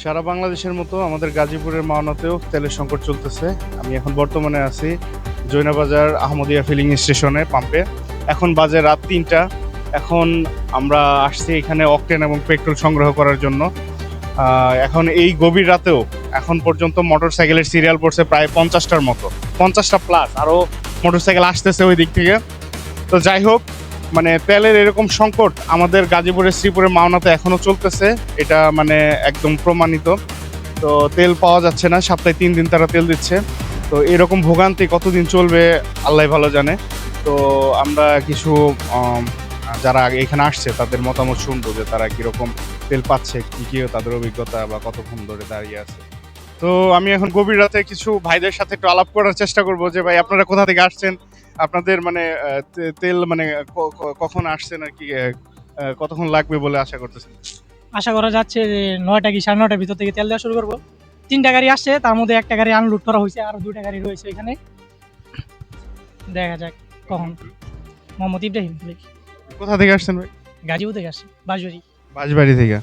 সারা বাংলাদেশের মতো আমাদের গাজীপুরের মাওনাতেও তেলের সংকট চলতেছে। আমি এখন বর্তমানে আছি জৈনাবাজার আহমদিয়া ফিলিং স্টেশনে পাম্পে। এখন বাজে রাত ৩টা। এখন আমরা আসছি এখানে অকটেন এবং পেট্রোল সংগ্রহ করার জন্য। এখন এই গভীর রাতেও এখন পর্যন্ত মোটরসাইকেলের সিরিয়াল পড়ছে প্রায় 50টার মতো, 50টা প্লাস, আরও মোটরসাইকেল আসতেছে ওই দিক থেকে। তো যাই হোক, মানে তেলের এরকম সংকট আমাদের গাজীপুরের শ্রীপুরের মাওনাতে এখনও চলতেছে, এটা মানে একদম প্রমাণিত। তো তেল পাওয়া যাচ্ছে না, সপ্তাহে 3 দিন তারা তেল দিচ্ছে। তো এরকম ভোগান্তি কতদিন চলবে আল্লাহ ভালো জানে। তো আমরা কিছু যারা আগে এখানে আসছে তাদের মতামত শুনবো যে তারা কীরকম তেল পাচ্ছে, কী কী তাদের অভিজ্ঞতা বা কতক্ষণ ধরে দাঁড়িয়ে আছে। তো আমি এখন গভীর রাতে কিছু ভাইদের সাথে একটু আলাপ করার চেষ্টা করব যে ভাই আপনারা কোথা থেকে আসছেন, আপনাদের মানে তেল মানে কখন আসছেন আর কি, কতক্ষণ লাগবে বলে আশা করতেছেন? আশা করা যাচ্ছে যে 9টা কি 9:30টার ভিতর থেকে তেল দেওয়া শুরু করবো। 3টা গাড়ি আসছে, তার মধ্যে একটা গাড়ি আনলোড করা হয়েছে, আর 2টা গাড়ি রয়েছে এখানে। দেখা যাক কখন। মোহাম্মদ ইব্রাহিম। কোথা থেকে আসছেন ভাই? গাজীপুর থেকে আসছে, বাঁশবাড়ি। বাঁশবাড়ি থেকে।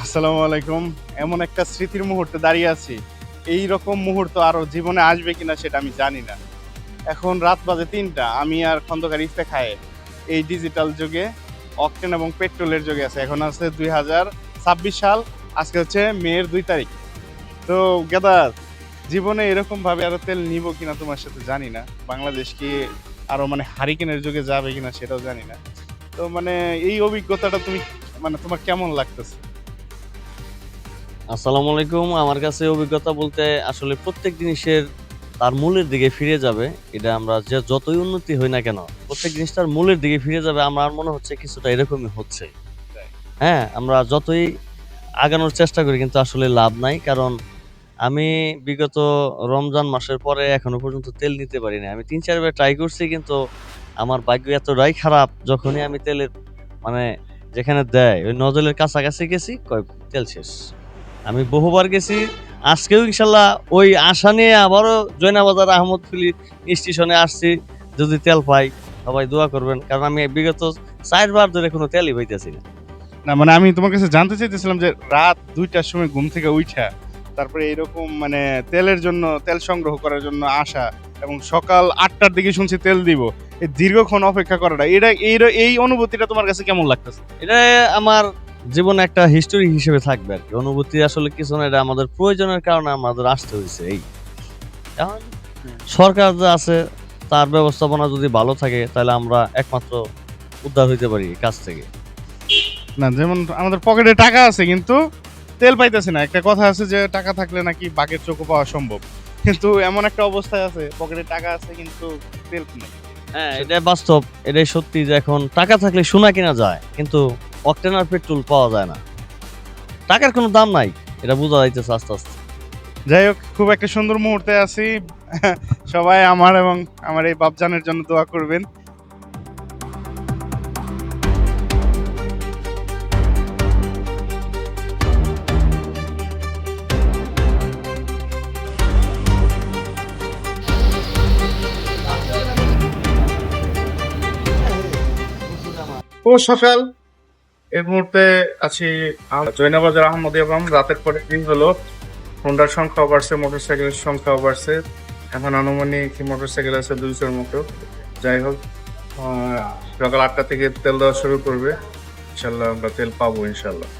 আসসালামু আলাইকুম। এমন একটা স্মৃতির মুহূর্তে দাঁড়িয়ে আছি, এই রকম মুহূর্ত আরো জীবনে আসবে কিনা সেটা আমি জানি না। এখন রাত বাজে 3টা, আমি আর খন্দকার ইফতেখায়ে এই ডিজিটাল যুগে অকটেন এবং পেট্রোলের যুগে আছে। এখন আছে 2026 সাল, আজকে হচ্ছে মের 2 তারিখ। তো গেদার জীবনে এরকম ভাবে আরো তেল নিব কিনা তোমার সাথে জানি না। বাংলাদেশ কি আরো মানে হারিকেনের যুগে যাবে কিনা সেটাও জানি না। তো মানে এই অভিজ্ঞতাটা তুমি মানে তোমার কেমন লাগতেছে? আসসালামু আলাইকুম। আমার কাছে অভিজ্ঞতা বলতে আসলে প্রত্যেক জিনিসের তার মূলের দিকে ফিরে যাবে। এটা আমরা যে যতই উন্নতি হই না কেন, প্রত্যেক জিনিসটার মূলের দিকে ফিরে যাবে। আমার মনে হচ্ছে কিছুটা এরকমই হচ্ছে। হ্যাঁ, আমরা যতই আগানোর চেষ্টা করি কিন্তু আসলে লাভ নাই। কারণ আমি বিগত রমজান মাসের পরে এখনো পর্যন্ত তেল নিতে পারি না। আমি 3-4 বার ট্রাই করছি, কিন্তু আমার ভাগ্য এতটাই খারাপ, যখনই আমি তেলের মানে যেখানে দেয় ওই নজলের কাছাকাছি গেছি, তেল শেষ। আমি বহুবার গেছি, আজকেও ইনশাল্লাহ ওই আশা নিয়ে আবারও জয়নাবাজার আহমদ ফিলি স্টেশনে আসছি। যদি তেল পাই সবাই দোয়া করবেন, কারণ আমি বিগত 4 বার ধরে কোনো তেলই পাইতেছি না। না মানে আমি তোমার কাছে জানতে চাইতেছিলাম যে রাত 2টার সময় ঘুম থেকে উঠা তারপরে এইরকম মানে তেলের জন্য, তেল সংগ্রহ করার জন্য আসা, এবং সকাল 8টার দিকে শুনছি তেল দিব, এই দীর্ঘক্ষণ অপেক্ষা করাটা, এটা এই অনুভূতিটা তোমার কাছে কেমন লাগতেছে? এটা আমার জীবনে একটা হিস্টোরি হিসেবে থাকবে আর কি। অনুভূতি আসলে কিছু না, এটা আমাদের প্রয়োজনের কারণে আমাদের আসতে হয়েছে। এই এখন সরকার যা আছে তার ব্যবস্থাপনা যদি ভালো থাকে তাহলে আমরা একমাত্র উদ্ধার হইতে পারি এই কাজ থেকে। না যেমন আমাদের পকেটে টাকা আছে কিন্তু তেল পাইতেছি না। একটা কথা আছে যে টাকা থাকলে নাকি বাঘের চোখও পাওয়া সম্ভব, কিন্তু এমন একটা অবস্থায় আছে পকেটে টাকা আছে কিন্তু তেল নেই। হ্যাঁ, এটা বাস্তব, এটাই সত্যি যে এখন টাকা থাকলে সোনা কেনা যায়, কিন্তু অকটেন আর পেট্রোল পাওয়া যায় না। টাকার কোনো দাম নাই, এটা বোঝা যাইতেছে আস্তে আস্তে। যাই হোক, খুব একটা সুন্দর মুহূর্তে আছি। সবাই আমার এবং আমার এই বাপজানের জন্য দোয়া করবেন। ও সকাল, এই মুহূর্তে আছি জয়নাবাজার আহমদিয়া পাম্প। রাতের পরে দিন হলো, হোন্ডার সংখ্যাও বাড়ছে, মোটরসাইকেলের সংখ্যাও বাড়ছে। এখন আনুমানিক মোটরসাইকেল আছে 200-র মতো। যাই হোক, সকাল 8টা থেকে তেল দেওয়া শুরু করবে। ইনশাল্লাহ আমরা তেল পাবো ইনশাল্লাহ।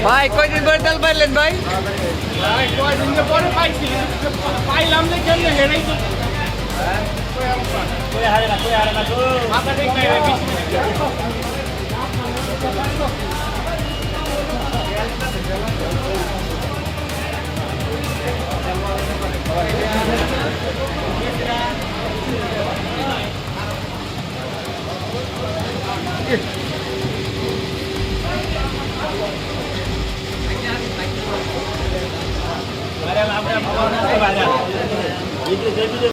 ভাই কয়দিন পরে তেল পাইলেন ভাই? পাইলাম যে কেমনে হেরাই তো মাথা ঠিক নাই রে, 20 মিনিট